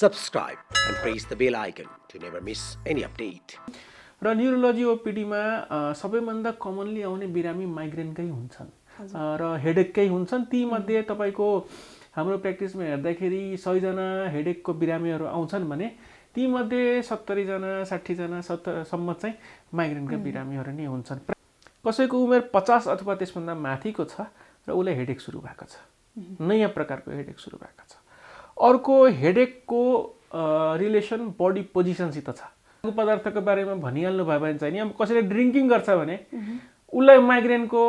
subscribe and press the bell icon to never miss any update. र neurology ओपीडीमा सबैभन्दा commonly आउने बिरामी माइग्रेनकै हुन्छन् र हेडेककै हुन्छन्। ती मध्ये तपाईको हाम्रो प्र्याक्टिसमा हेर्दाखेरि 100 जना हेडेकको बिरामीहरू आउँछन् भने ती मध्ये 70 जना 60 जना 70 सम्म चाहिँ माइग्रेनका बिरामीहरू नै हुन्छन्। कसैको उमेर 50 अथवा त्यसभन्दा माथिको छ र उले हेडेक सुरु भएको छ, नयाँ प्रकारको हेडेक सुरु भएको छ। अर्को हेडेकको रिलेसन बडी पोजिसनसित छ। पदार्थको बारेमा भनिहाल्नु भयो भने चाहिँ नि अब कसैले ड्रिङ्किङ गर्छ भने उसलाई माइग्रेनको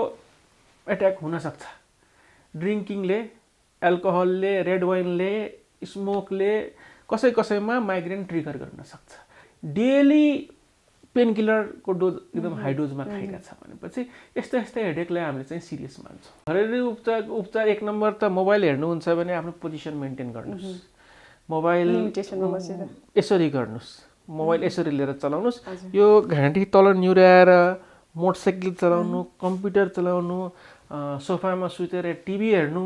एट्याक हुन सक्छ। ड्रिङ्किङले, एल्कोहलले, रेड वाइनले, स्मोकले कसैमा माइग्रेन ट्रिगर गर्न सक्छ। डेली पेन किलरको डोज एकदम हाई डोजमा खाइरहेको छ भनेपछि यस्तै हेडेकलाई हामीले चाहिँ सिरियस मान्छौँ। घरेलु उपचार एक नम्बर त मोबाइल हेर्नुहुन्छ भने आफ्नो पोजिसन मेन्टेन गर्नुहोस्। मोबाइल यसरी गर्नुहोस्, मोबाइल यसरी लिएर चलाउनुहोस्। यो घाँटी तल निहुर्याएर मोटरसाइकल चलाउनु, कम्प्युटर चलाउनु, सोफामा सुतेर टिभी हेर्नु,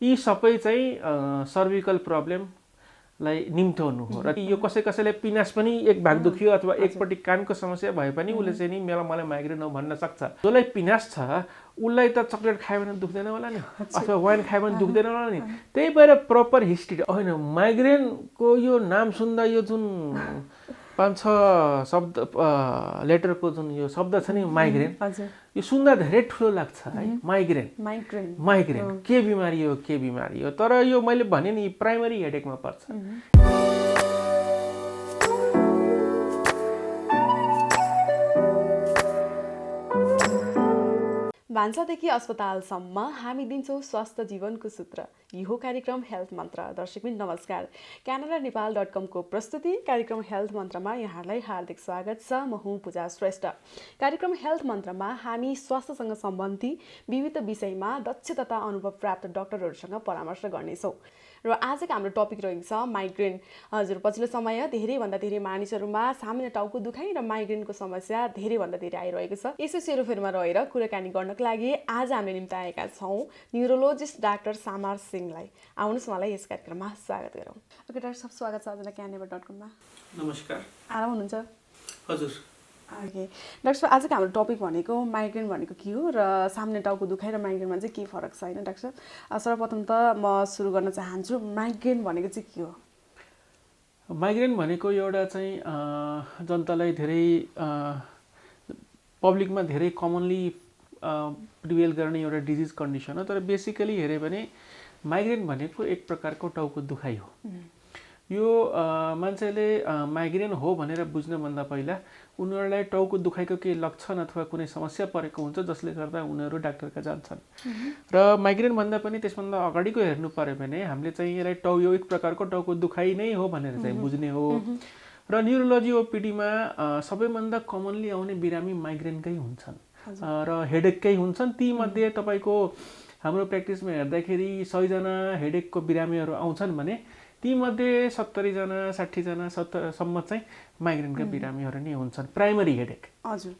यी सबै चाहिँ सर्भिकल प्रब्लमलाई निम्त्याउनु हो। र यो कसैले पिनास पनि एक भाग दुखियो अथवा एकपट्टि कानको समस्या भए पनि उसले चाहिँ नि मलाई माइग्रेन हो भन्न सक्छ। जसलाई पिनास छ उसलाई त चक्लेट खायो भने दुख्दैन होला नि, अथवा वाइन खायो भने दुख्दैन होला नि। त्यही भएर प्रपर हिस्ट्री होइन। माइग्रेनको यो नाम सुन्दा यो जुन 5-6 शब्द लेटरको जुन यो शब्द छ नि माइग्रेन, यो सुन्दा धेरै ठुलो लाग्छ है। माइग्रेन के बिमारी हो। तर यो मैले भने नि प्राइमरी हेडेकमा पर्छ। भान्सादेखि अस्पतालसम्म हामी दिन्छौँ स्वास्थ्य जीवनको सूत्र। यो कार्यक्रम हेल्थ मन्त्र। दर्शकबिन नमस्कार। canada-nepal.com को प्रस्तुति कार्यक्रम हेल्थ मन्त्रमा यहाँहरूलाई हार्दिक स्वागत छ। म हुँ पूजा श्रेष्ठ। कार्यक्रम हेल्थ मन्त्रमा हामी स्वास्थ्यसँग सम्बन्धी विविध विषयमा दक्ष तथा अनुभव प्राप्त डाक्टरहरूसँग परामर्श गर्नेछौँ। र आजको हाम्रो टपिक रहेको छ माइग्रेन। हजुर, पछिल्लो समय धेरैभन्दा धेरै मानिसहरूमा सामान्य टाउको दुखाइ र माइग्रेनको समस्या धेरैभन्दा धेरै आइरहेको छ। यसै सेरोफेरमा रहेर कुराकानी गर्नको लागि आज हामीले निम्ति आएका छौँ न्युरोलोजिस्ट डाक्टर सामार सिंहलाई। आउनुहोस् उहाँलाई यस कार्यक्रममा स्वागत गरौँ। ओके डाक्टर साहब, स्वागत छ हजुरलाई canada.com-मा। नमस्कार। आराम हुनुहुन्छ? हजुर। ओके डाक्टर साहब, आजको हाम्रो टपिक भनेको माइग्रेन भनेको के हो र सामान्य टाउको दुखाइ र माइग्रेनमा चाहिँ के फरक छ होइन डाक्टर साहब? सर्वप्रथम त म सुरु गर्न चाहन्छु, माइग्रेन भनेको चाहिँ के हो? माइग्रेन भनेको एउटा चाहिँ जनतालाई धेरै पब्लिकमा धेरै कमनली प्रिभेल गर्ने एउटा डिजिज कन्डिसन हो। तर बेसिकली हेऱ्यो भने माइग्रेन भनेको एक प्रकारको टाउको दुखाइ हो। यो मान्छेले माइग्रेन हो भनेर बुझ्नुभन्दा पहिला उनीहरूलाई टाउको दुखाइको केही लक्षण अथवा कुनै समस्या परेको हुन्छ जसले गर्दा उनीहरू डाक्टरका जान्छन्। र माइग्रेन भन्दा पनि त्यसभन्दा अगाडिको हेर्नु पर्यो भने हामीले चाहिँ यसलाई यो एक प्रकारको टाउको दुखाइ नै हो भनेर चाहिँ बुझ्ने हो। र न्युरोलोजी ओपीडीमा सबैभन्दा कमनली आउने बिरामी माइग्रेनकै हुन्छन् र हेडेककै हुन्छन्। ती मध्ये तपाईँको हाम्रो प्र्याक्टिसमा हेर्दाखेरि 100 जना हेडेकको बिरामीहरू आउँछन् भने ती मध्ये 70 जना 60 जना 70 सम्म चाहिँ माइग्रेनका बिरामीहरू नै हुन्छन्। Primary headache. हजुर।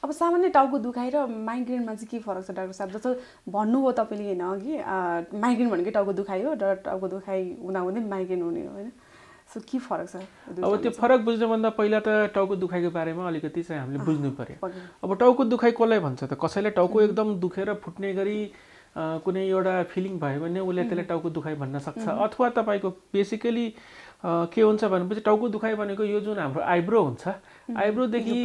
अब सामान्य टाउको दुखाइ र माइग्रेनमा चाहिँ के फरक छ डाक्टर साहब? जस्तो भन्नुभयो तपाईँले होइन अघि, माइग्रेन भनेकै टाउको दुखाइ हो र टाउको दुखाइ हुँदाहुँदै माइग्रेन हुने हो होइन? सो के फरक छ? अब त्यो फरक बुझ्नुभन्दा पहिला त टाउको दुखाइको बारेमा अलिकति चाहिँ हामीले बुझ्नु पर्यो। अब टाउको दुखाइ कसलाई भन्छ त? कसैलाई टाउको एकदम दुखेर फुट्ने गरी कुनै एउटा फिलिङ भयो भने उसले त्यसलाई टाउको दुखाइ भन्न सक्छ। अथवा तपाईँको बेसिकली के हुन्छ भनेपछि टाउको दुखाइ भनेको यो जुन हाम्रो आइब्रो हुन्छ, आइब्रोदेखि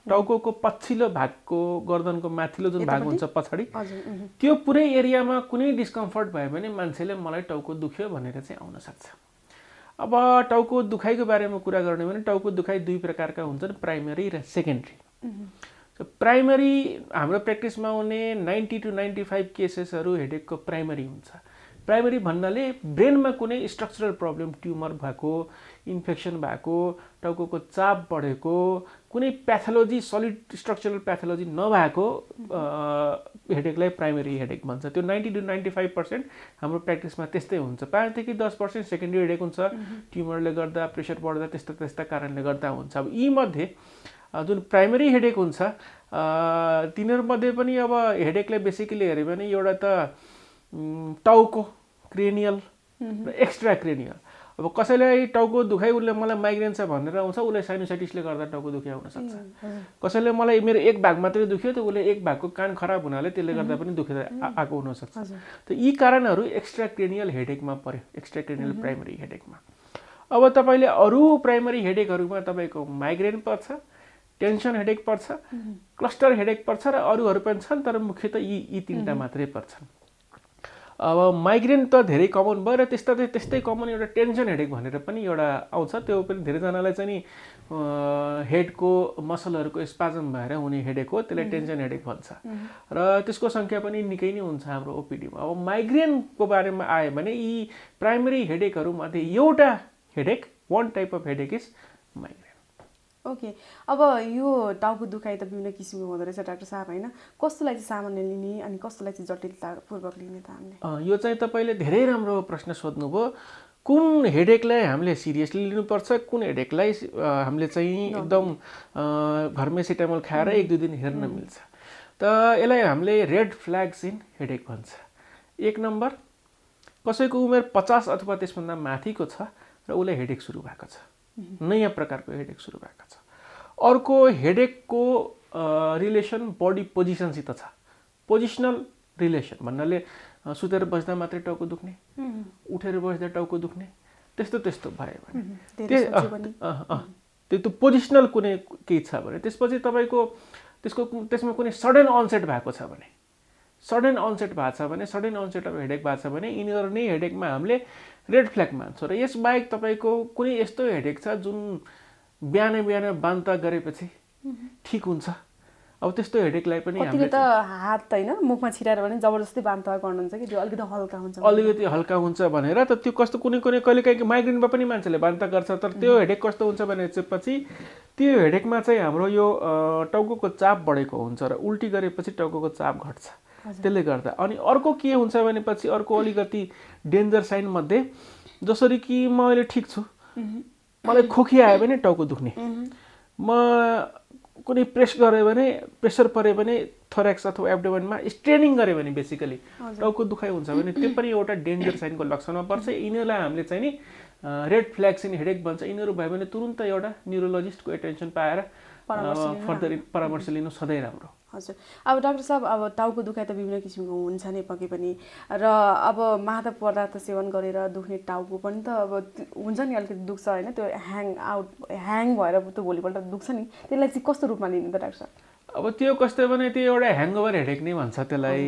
टाउको पछिल्लो भागको गर्दनको माथिल्लो जुन भाग हुन्छ पछाडि, त्यो पुरै एरियामा कुनै डिस्कम्फर्ट भयो भने मान्छेले मलाई टाउको दुख्यो भनेर चाहिँ आउन सक्छ। अब टाउको दुखाइको बारेमा कुरा गर्ने भने टाउको दुखाइ दुई प्रकारका हुन्छन्, प्राइमरी र सेकेन्डरी। प्राइमरी हाम्रो प्र्याक्टिसमा आउने 90 to 95 केसेसहरू हेडेकको प्राइमरी हुन्छ। प्राइमरी भन्नाले ब्रेनमा कुनै स्ट्रक्चरल प्रब्लम, ट्युमर भएको, इन्फेक्सन भएको, टाउको चाप बढेको, कुनै प्याथोलोजी सलिड स्ट्रक्चरल प्याथोलोजी नभएको हेडेकलाई प्राइमरी हेडेक भन्छ। त्यो 90 to 95% हाम्रो प्र्याक्टिसमा त्यस्तै हुन्छ। 5 देखि 10% सेकेन्डरी हेडेक हुन्छ, ट्युमरले गर्दा, प्रेसर बढ्दा, त्यस्ता कारणले गर्दा हुन्छ। अब यी मध्ये जुन प्राइमरी हेडेक हुन्छ तिनीहरूमध्ये पनि अब हेडेकलाई बेसिकली हेऱ्यो भने एउटा त टाउको, क्रेनियल र एक्स्ट्रा क्रेनियल। अब कसैलाई टाउको दुखाइ उसले मलाई माइग्रेन छ भनेर आउँछ, उसलाई साइनोसाइटिसले गर्दा टाउको दुखाइ आउन सक्छ। कसैले मलाई मेरो एक भाग मात्रै दुख्यो त उसले एक भागको कान खराब हुनाले त्यसले गर्दा पनि दुखेर आएको हुनसक्छ। त यी कारणहरू एक्स्ट्राक्रेनियल हेडेकमा पर्यो, एक्स्ट्राक्रेनियल प्राइमरी हेडेकमा। अब तपाईँले अरू प्राइमरी हेडेकहरूमा तपाईँको माइग्रेन पर्छ, टेन्सन हेडेक पर्छ, क्लस्टर हेडेक पर्छ र अरूहरू पनि छन्, तर मुख्यतः यी तीनटा मात्रै पर्छन्। अब माइग्रेन त धेरै कमन भयो र त्यस्तै कमन एउटा टेन्सन हेडेक भनेर पनि एउटा आउँछ। त्यो पनि धेरैजनालाई चाहिँ नि हेडको मसलहरूको स्पाजम भएर हुने हेडेक हो, त्यसलाई टेन्सन हेडेक भन्छ र त्यसको सङ्ख्या पनि निकै नै हुन्छ हाम्रो ओपिडीमा। अब माइग्रेनको बारेमा आयो भने यी प्राइमरी हेडेकहरूमध्ये एउटा headache, one type of headache is migraine. Okay, अब यो टाउको दुखाइ त विभिन्न किसिमको हुँदो रहेछ डाक्टर साहब होइन? कस्तोलाई चाहिँ सामान्य लिने अनि कस्तोलाई चाहिँ जटिलतापूर्वक लिने त हामीले? यो चाहिँ तपाईँले धेरै राम्रो प्रश्न सोध्नुभयो। कुन हेडेकलाई हामीले सिरियसली लिनुपर्छ, कुन हेडेकलाई हामीले चाहिँ एकदम घरमै सिटामोल खाएर 1-2 दिन हेर्न मिल्छ। त यसलाई हामीले रेड फ्ल्याग्स इन हेडेक भन्छ। 1 नम्बर, कसैको उमेर 50 अथवा त्यसभन्दा माथिको छ र उसलाई हेडेक सुरु भएको छ, नयाँ प्रकारको हेडेक सुरु भएको छ। अर्को, हेडेकको रिलेसन बडी पोजिसनसित छ, पोजिसनल रिलेसन भन्नाले सुतेर बस्दा मात्रै टाउको दुख्ने, उठेर बस्दा टाउको दुख्ने, त्यस्तो भयो भने त्यो पोजिसनल कुनै केही छ भने, त्यसपछि तपाईँको त्यसमा कुनै सडन अनसेट भएको छ भने, सडन अनसेट अफ हेडेक भएको छ भने यिनीहरू नै हेडेकमा हामीले रेड फ्ल्याग मान्छौँ। र यसबाहेक तपाईँको कुनै यस्तो हेडेक छ जुन बिहान बान्ता गरेपछि ठिक हुन्छ, अब त्यस्तो हेडेकलाई पनि हामीले त हात होइन मुखमा छिराएर भने जबरजस्ती बान्ता गर्नुहुन्छ कि त्यो अलिकति हल्का हुन्छ भनेर, त त्यो कस्तो कहिलेकाहीँ माइग्रेनमा पनि मान्छेले बान्ता गर्छ। तर त्यो हेडेक कस्तो हुन्छ भने पछि त्यो हेडेकमा चाहिँ हाम्रो यो टाउकोको चाप बढेको हुन्छ र उल्टी गरेपछि टाउकोको चाप घट्छ, त्यसले गर्दा। अनि अर्को के हुन्छ भनेपछि अर्को अलिकति डेन्जर साइन मध्ये, जसरी कि म अहिले ठिक छु, मलाई खोकी आयो भने टाउको दुख्ने, म कुनै प्रेसर पऱ्यो भने थोरेक्स अथवा एब्डोमेनमा स्ट्रेनिङ गऱ्यो भने बेसिकली टाउको दुखाइ हुन्छ भने त्यो पनि एउटा डेन्जर साइनको लक्षणमा पर्छ। यिनीहरूलाई हामीले चाहिँ नि रेड फ्ल्याग्स इन हेडेक भन्छ। यिनीहरू भयो भने तुरुन्त एउटा न्युरोलोजिस्टको एटेन्सन पाएर फर्दर परामर्श लिनु सधैँ राम्रो। हजुर, अब डाक्टर साहब, अब टाउको दुखाइ त विभिन्न किसिमको हुन्छ नै पक्कै पनि, र अब मादक पदार्थ सेवन गरेर दुख्ने टाउको पनि त अब हुन्छ नि, अलिकति दुख्छ होइन, त्यो ह्याङ भएर त्यो भोलिपल्ट दुख्छ नि, त्यसलाई चाहिँ कस्तो रूपमा लिने त डाक्टर साहब? अब त्यो कस्तो भने त्यो एउटा ह्याङओभर हेडेक नै भन्छ त्यसलाई।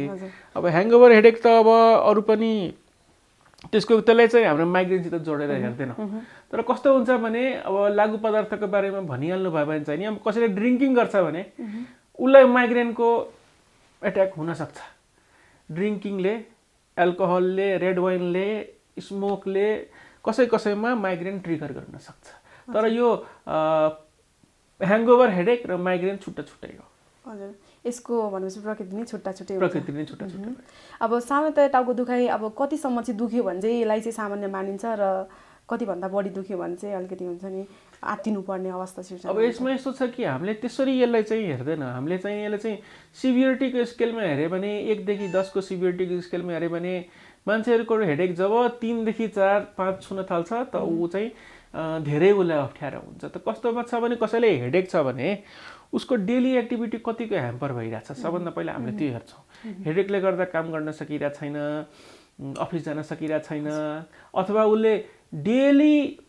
अब ह्याङओभर हेडेक त अब अरू पनि त्यसलाई चाहिँ हाम्रो माइग्रेनसित जोडेर हेर्दैनौँ। तर कस्तो हुन्छ भने अब लागु पदार्थको बारेमा भनिहाल्नु भयो भने चाहिँ नि, अब कसैले ड्रिङ्किङ गर्छ भने उसलाई माइग्रेनको एट्याक हुनसक्छ। ड्रिङ्किङले, एल्कोहलले, रेड वाइनले, स्मोकले कसैमा माइग्रेन ट्रिगर गर्न सक्छ। तर यो ह्याङओभर हेडेक र माइग्रेन छुट्टा छुट्टै हो। हजुर, यसको भनेपछि प्रकृति नै छुट्टा छुट्टै हुन्छ। अब सामान्यतया टाउको दुखाइ अब कतिसम्म चाहिँ दुख्यो भने चाहिँ यसलाई चाहिँ सामान्य मानिन्छ र कतिभन्दा बढी दुख्यो भने चाहिँ अलिकति हुन्छ नि आत्तिनुपर्ने अवस्था सिर्जना? अब यसमा यस्तो छ कि हामीले त्यसरी यसलाई चाहिँ हेर्दैन। हामीले चाहिँ यसलाई चाहिँ सिभियरिटीको स्केलमा हेऱ्यो भने 1 देखि 10 को सिभियरिटीको स्केलमा हेऱ्यो भने मान्छेहरूको हेडेक जब 3 देखि 4, 5 छुन थाल्छ त ऊ चाहिँ धेरै उसलाई अप्ठ्यारो हुन्छ। त कस्तोमा छ भने कसैले हेडेक छ भने उसको डेली एक्टिभिटी कतिको ह्याम्पर भइरहेछ, सबभन्दा पहिला हामीले त्यो हेर्छौँ। हेडेकले गर्दा काम गर्न सकिरहेको छैन, अफिस जान सकिरहेको छैन, अथवा उसले डेली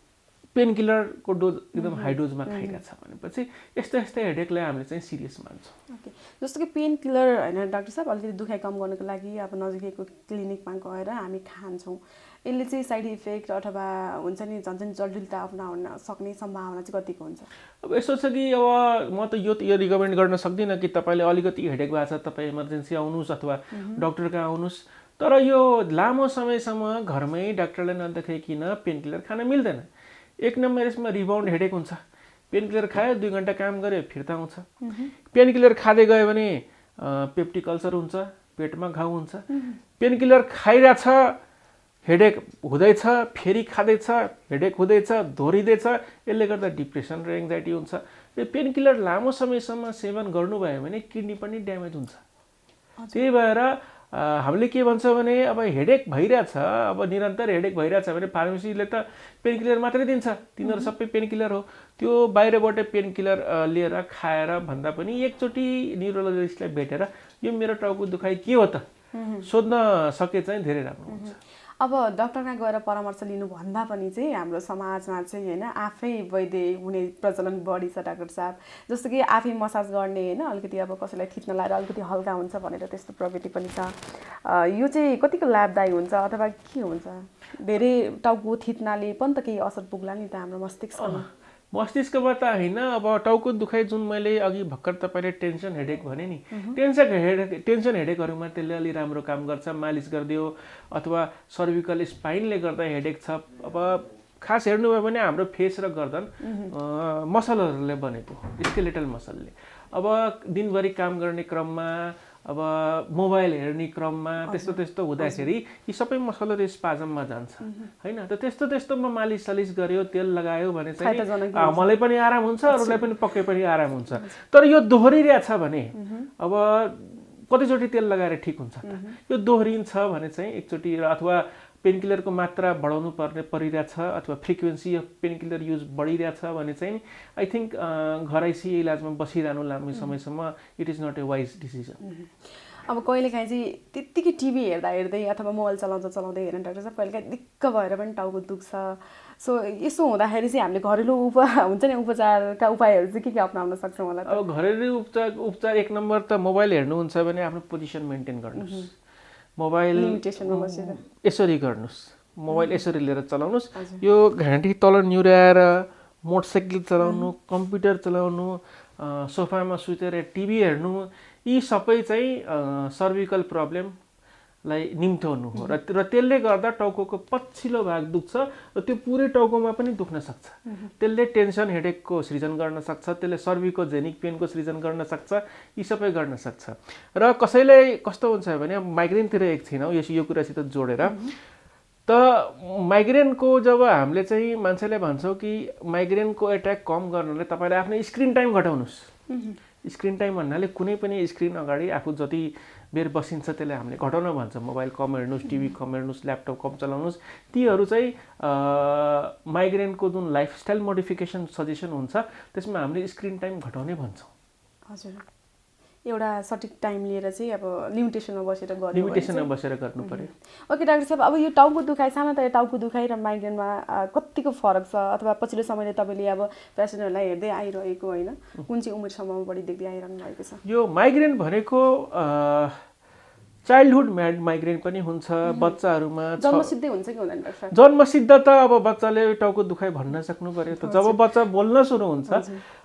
पेनकिलरको डोज एकदम हाई डोजमा खाइरहेछ भनेपछि यस्तै हेडेकलाई हामीले चाहिँ सिरियस मान्छौँ। ओके, जस्तो कि पेन किलर होइन डाक्टर साहब, अलिकति दुखाइ कम गर्नको लागि अब नजिकैको क्लिनिकमा गएर हामी खान्छौँ, यसले चाहिँ साइड इफेक्ट अथवा हुन्छ नि झन् जटिलता अपनाउन सक्ने सम्भावना चाहिँ कतिको हुन्छ? अब यस्तो छ कि अब म त यो रिकमेन्ड गर्न सक्दिनँ कि तपाईँले अलिकति हेडेक भएको छ तपाईँ इमर्जेन्सी आउनुहोस् अथवा डक्टर कहाँ आउनुहोस्। तर यो लामो समयसम्म घरमै डाक्टरलाई नदेखाइकन पेनकिलर खान मिल्दैन। 1 नम्बर यसमा रिबाउन्ड हेडेक हुन्छ। पेनकिलर खायो, 2 घन्टा काम गऱ्यो, फिर्ता आउँछ। पेनकिलर खाँदै गयो भने पेप्टिक अल्सर हुन्छ, पेटमा घाउ हुन्छ। पेनकिलर खाइरहेछ, हेडेक हुँदैछ, फेरि खाँदैछ, हेडेक हुँदैछ, दोहोरिँदैछ, यसले गर्दा डिप्रेसन र एङ्जाइटी हुन्छ। यो पेनकिलर लामो समयसम्म सेवन गर्नुभयो भने किडनी पनि ड्यामेज हुन्छ। त्यही भएर हामीले के भन्छ भने अब हेडेक भइरहेछ, अब निरन्तर हेडेक भइरहेछ भने फार्मेसीले त पेन किलर मात्रै दिन्छ, तिनीहरू सबै पेन किलर हो। त्यो बाहिरबाट पेन किलर लिएर खाएर भन्दा पनि एकचोटि न्युरोलोजिस्टलाई भेटेर यो मेरो टाउको दुखाइ के हो त सोध्न सके चाहिँ धेरै राम्रो हुन्छ। अब डक्टरमा गएर परामर्श लिनुभन्दा पनि चाहिँ हाम्रो समाजमा चाहिँ होइन आफै वैद्य हुने प्रचलन बढी छ डाक्टर साहब। जस्तो कि आफै मसाज गर्ने होइन, अलिकति अब कसैलाई थिच्न लाएर अलिकति हल्का हुन्छ भनेर त्यस्तो प्रवृत्ति पनि छ। यो चाहिँ कतिको लाभदायी हुन्छ अथवा के हुन्छ? धेरै टाउको थिच्नाले पनि त केही असर पुग्ला नि त हाम्रो मस्तिष्कमा। मस्तिष्कमा त होइन, अब टाउको दुखाइ जुन मैले अघि भर्खर तपाईँले टेन्सन हेडेक भने नि, टेन्सन हेडेकहरूमा त्यसले अलि राम्रो काम गर्छ। मालिस गरिदियो अथवा सर्भिकल स्पाइनले गर्दा हेडेक छ। अब खास हेर्नुभयो भने हाम्रो फेस र गर्दन मसलहरूले बनेको, स्केलेटल मसलले। अब दिनभरि काम गर्ने क्रममा, अब मोबाइल हेर्ने क्रममा त्यस्तो हुँदाखेरि यी सबै मसलहरू स्पाजममा जान्छ होइन। त त्यस्तोमा मालिस सालिस गर्यो, तेल लगायो भने चाहिँ मलाई पनि आराम हुन्छ, अरूलाई पनि पक्कै पनि आराम हुन्छ। तर यो दोहोरिरहेछ भने अब कतिचोटि तेल लगाएर ठिक हुन्छ त? यो दोहोरिन्छ भने चाहिँ एकचोटि अथवा पेनकिलरको मात्रा बढाउनु परिरहेछ अथवा फ्रिक्वेन्सी अफ पेनकिलर युज बढिरहेछ भने चाहिँ आई थिङ्क घरैसी इलाजमा बसिरहनु लामो समयसम्म it is not a wise decision. अब कहिलेकाहीँ चाहिँ त्यत्तिकै टिभी हेर्दै अथवा मोबाइल चलाउँदै हेर्नु डाक्टर साहब कहिलेकाहीँ दिक्क भएर पनि टाउको दुख्छ। सो यसो हुँदाखेरि चाहिँ हामीले घरेलु हुन्छ नि उपचारका उपायहरू चाहिँ के अप्नाउन सक्छौँ होला? अब घरेलु उपचार एक नम्बर त मोबाइल हेर्नुहुन्छ भने आफ्नो पोजिसन मेन्टेन गर्नुहोस्। मोबाइल यसरी गर्नुहोस्, मोबाइल यसरी लिएर चलाउनुहोस्। यो घाँटी तल निहुर्याएर मोटरसाइकल चलाउनु, कम्प्युटर चलाउनु, सोफामा सुतेर टिभी हेर्नु, यी सबै चाहिँ सर्भिकल प्रब्लमलाई निम्त्याउनु हो। र त्यसले गर्दा टाउकोको पछिल्लो भाग दुख्छ र त्यो पुरै टाउकोमा पनि दुख्न सक्छ। त्यसले टेन्सन हेडेकको सृजन गर्न सक्छ, त्यसले सर्भिकोजेनिक पेनको सृजन गर्न सक्छ, यी सबै गर्न सक्छ। र कसैलाई कस्तो हुन्छ भने माइग्रेनतिर एकछिन हो यो कुरासित जोडेर त माइग्रेनको जब हामीले चाहिँ मान्छेलाई भन्छौँ कि माइग्रेनको एट्याक कम गर्नले तपाईँले आफ्नो स्क्रिन टाइम घटाउनुहोस्। स्क्रिन टाइम भन्नाले कुनै पनि स्क्रिन अगाडि आफू जति बेर बसिन्छ त्यसलाई हामीले घटाउन भन्छ। मोबाइल कम हेर्नुहोस्, टिभी कम हेर्नुहोस्, ल्यापटप कम चलाउनुहोस्। तीहरू चाहिँ माइग्रेनको जुन लाइफस्टाइल मोडिफिकेसन सजेसन हुन्छ त्यसमा हामीले स्क्रिन टाइम घटाउने भन्छौँ। हजुर, एउटा सठिक टाइम लिएर चाहिँ अब लिमिटेसनमा बसेर गर्नु पर्यो। ओके डाक्टर साहब, अब यो टाउको दुखाइ सामान्यतया टाउको दुखाइ र माइग्रेनमा कतिको फरक छ अथवा पछिल्लो समयले तपाईँले अब पेसेन्टहरूलाई हेर्दै आइरहेको होइन, कुन चाहिँ उमेरसम्ममा बढी देख्दै आइरहनु भएको छ? यो माइग्रेन भनेको चाइल्डहुड माइग्रेन पनि हुन्छ बच्चाहरूमा। जन्मसिद्धै हुन्छ कि हुँदैन डाक्टर साहब? जन्मसिद्ध त अब बच्चाले टाउको दुखाइ भन्न सक्नु पर्यो त। जब बच्चा बोल्न सुरु हुन्छ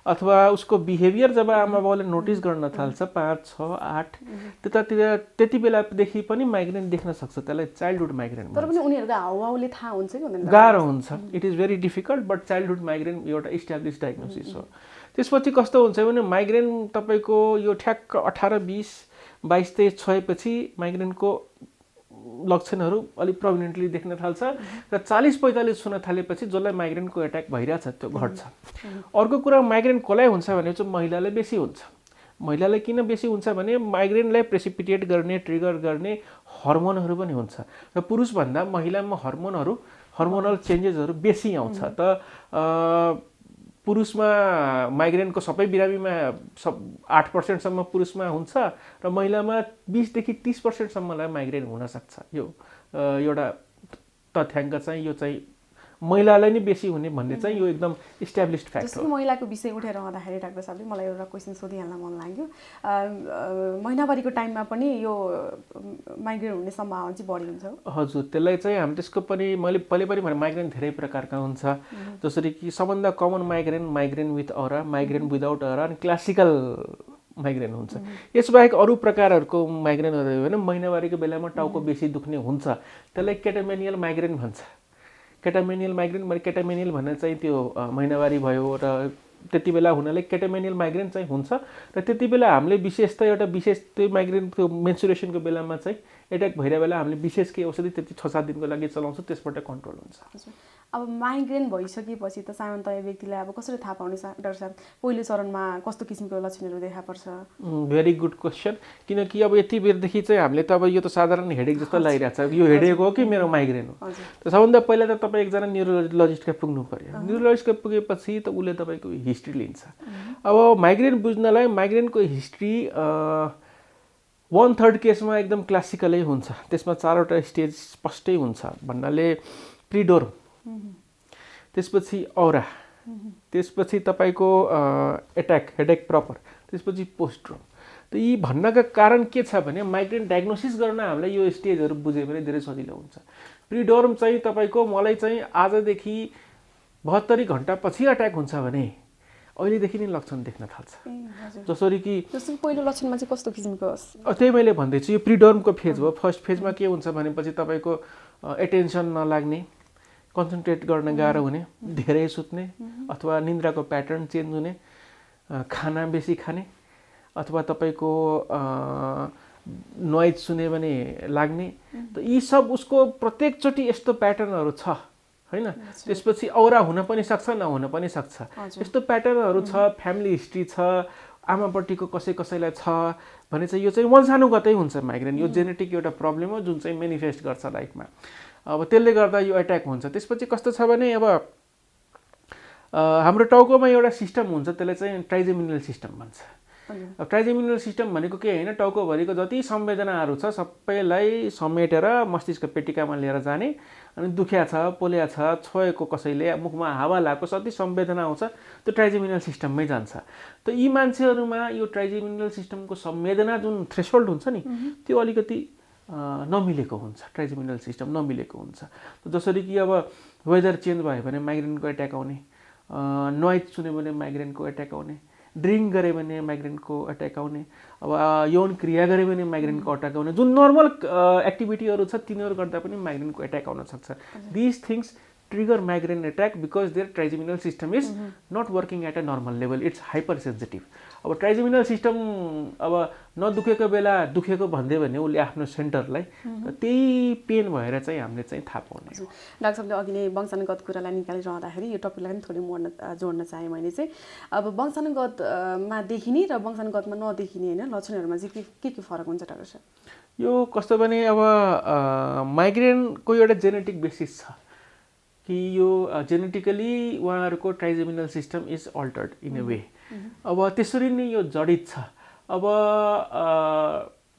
अथवा उसको बिहेभियर जब आमा बाउले नोटिस गर्न थाल्छ 5, 6, 8 त्यति बेलादेखि पनि माइग्रेन देख्न सक्छ। त्यसलाई चाइल्डहुड माइग्रेन भन्छ। तर पनि उनीहरूको हाउभाउले थाहा हुन्छ कि हुँदैन? गाह्रो हुन्छ, it is very difficult, but childhood migraine एउटा इस्टाब्लिस डायग्नोसिस हो। त्यसपछि कस्तो हुन्छ भने माइग्रेन तपाईँको यो ठ्याक्क 18, 20, 22, 23 छोएपछि माइग्रेनको लक्षणहरू अलिक प्रोमिनेन्टली देख्न थाल्छ र 40-45 हुन थालेपछि जसलाई माइग्रेनको एट्याक भइरहेछ त्यो घट्छ। अर्को कुरा माइग्रेन कसलाई हुन्छ भने चाहिँ महिलालाई बेसी हुन्छ। महिलालाई किन बेसी हुन्छ भने माइग्रेनलाई प्रेसिपिटेट गर्ने, ट्रिगर गर्ने हर्मोनहरू पनि हुन्छ र पुरुषभन्दा महिलामा हर्मोनल चेन्जेसहरू बेसी आउँछ। त पुरुषमा माइग्रेनको सबै बिरामीमा 8% पुरुषमा हुन्छ र महिलामा 20 देखि 30% माइग्रेन हुनसक्छ। यो एउटा तथ्याङ्क चाहिँ यो चाहिँ महिलालाई नै बेसी हुने भन्ने चाहिँ यो एकदम इस्टाब्लिस्ड फ्याक्ट हो। जस्तो महिलाको विषय उठेर आउँदाखेरि डाक्टर साहबले मलाई एउटा क्वेसन सोधिहाल्न मन लाग्यो। महिनावारीको टाइममा पनि यो माइग्रेन हुने सम्भावना चाहिँ बढी हुन्छ? हजुर, त्यसलाई चाहिँ हामी त्यसको पनि मैले पहिले पनि भने माइग्रेन धेरै प्रकारका हुन्छ। जसरी कि सबभन्दा कमन माइग्रेन विथ अरा, माइग्रेन विदाउट अरा अनि क्लासिकल माइग्रेन हुन्छ। यसबाहेक अरू प्रकारहरूको माइग्रेनहरू हो भने महिनावारीको बेलामा टाउको बेसी दुख्ने हुन्छ, त्यसलाई केटामेनियल माइग्रेन भन्छ। केटामेनियल भन्ने चाहिँ त्यो महिनावारी भयो र त्यति बेला हुनाले केटामेनियल माइग्रेन चाहिँ हुन्छ र त्यति बेला हामीले विशेष त्यो माइग्रेन त्यो मेन्सुरेसनको बेलामा चाहिँ एट्याक भइरहेको बेला हामीले विशेष केही औषधि त्यति 6-7 दिनको लागि चलाउँछौँ, त्यसबाट कन्ट्रोल हुन्छ। हजुर। अब माइग्रेन भइसकेपछि त सामान्यतया व्यक्तिलाई अब कसरी थाहा पाउने डाक्टर साहब, पहिलो चरणमा कस्तो किसिमको लक्षणहरू देखा पर्छ? Very good question. किनकि अब यति बेरदेखि चाहिँ हामीले त अब यो त साधारण हेडेक जस्तो लागिरहेको छ, यो हेडेक हो कि मेरो माइग्रेन हो। त सबभन्दा पहिला त तपाईँ एकजना न्युरोलोजिस्टका पुग्नु पर्यो। न्युरोलोजिस्टका पुगेपछि त उसले तपाईँको हिस्ट्री लिन्छ। अब माइग्रेन बुझ्नलाई माइग्रेनको हिस्ट्री 1/3 केसमा एकदम क्लासिकलै हुन्छ, त्यसमा 4वटा स्टेज स्पष्टै हुन्छ भन्नाले प्रिडोर्म, त्यसपछि औरा, त्यसपछि तपाईँको एट्याक हेडेक प्रपर, त्यसपछि पोस्टड्रोम। त यी भन्नका कारण के छ भने माइग्रेन डायग्नोसिस गर्न हामीलाई यो स्टेजहरू बुझ्यो भने धेरै सजिलो हुन्छ। प्रिडोर्म चाहिँ तपाईँको मलाई चाहिँ आजदेखि 72 घन्टा पछि अट्याक हुन्छ भने अहिलेदेखि नै लक्षण देख्न थाल्छ। जसरी कि पहिलो लक्षणमा चाहिँ कस्तो किसिमको? त्यही मैले भन्दैछु, यो प्रिडोर्मको फेज हो। फर्स्ट फेजमा के हुन्छ भनेपछि तपाईँको एटेन्सन नलाग्ने, कन्सन्ट्रेट गर्न गाह्रो हुने, धेरै सुत्ने अथवा निन्द्राको प्याटर्न चेन्ज हुने, खाना बेसी खाने अथवा तपाईँको नोइज सुने भने लाग्ने। त यी सब उसको प्रत्येकचोटि यस्तो प्याटर्नहरू छ हैन। त्यसपछि औरा हुन पनि सक्छ, नहुन पनि सक्छ। यस्तो प्याटर्नहरू छ, फ्यामिली हिस्ट्री छ, आमापट्टिको कसैलाई छ भने चाहिँ यो चाहिँ वंशानुगतै हुन्छ। माइग्रेन यो जेनेटिक एउटा प्रब्लम हो जुन चाहिँ मेनिफेस्ट गर्छ लाइफमा। अब त्यसले गर्दा यो एट्याक हुन्छ। त्यसपछि कस्तो छ भने अब हाम्रो टाउकोमा एउटा सिस्टम हुन्छ, त्यसलाई चाहिँ ट्राइजेमिनल सिस्टम भन्छ। अब ट्राइजेमिनल सिस्टम भनेको के होइन, टाउकोभरिको जति संवेदनाहरू छ सबैलाई समेटेर मस्तिष्क पेटिकामा लिएर जाने, अनि दुख्या छ, पोल्या छ, छोएको कसैले, मुखमा हावा लागेको जति संवेदना आउँछ त्यो ट्राइजेमिनल सिस्टममै जान्छ। त यी मान्छेहरूमा यो ट्राइजेमिनल सिस्टमको संवेदना जुन थ्रेसहोल्ड हुन्छ नि त्यो अलिकति नमिलेको हुन्छ, ट्राइजेमिनल सिस्टम नमिलेको हुन्छ। जसरी कि अब वेदर चेन्ज भयो भने माइग्रेनको एट्याक आउने, नोइज सुन्यो भने माइग्रेनको एट्याक आउने, ड्रिङ्क गऱ्यो भने माइग्रेनको एट्याक आउने, अब यौन क्रिया गऱ्यो भने माइग्रेनको अट्याक आउने, जुन नर्मल एक्टिभिटीहरू छ तिनीहरू गर्दा पनि माइग्रेनको एट्याक आउन सक्छ। This things trigger migraine attack because their trigeminal system is not working at a normal level. It's hypersensitive. अब ट्राइजेमिनल सिस्टम अब नदुखेको बेला दुखेको भन्दै भने उसले आफ्नो सेन्टरलाई त्यही पेन भएर चाहिँ हामीले चाहिँ थाहा पाउने। डाक्टर साहबले अघि नै वंशानुगत कुरालाई निकालिरहँदाखेरि यो टपिकलाई पनि थोरै जोड्न चाहेँ मैले चाहिँ। अब वंशानुगतमा देखिने र वंशानुगतमा नदेखिने होइन लक्षणहरूमा चाहिँ के फरक हुन्छ डाक्टर साहब? यो कस्तो भने अब माइग्रेनको एउटा जेनेटिक बेसिस छ कि यो जेनेटिकली उहाँहरूको trigeminal system is Altered in a way. अब त्यसरी नै यो जडित छ। अब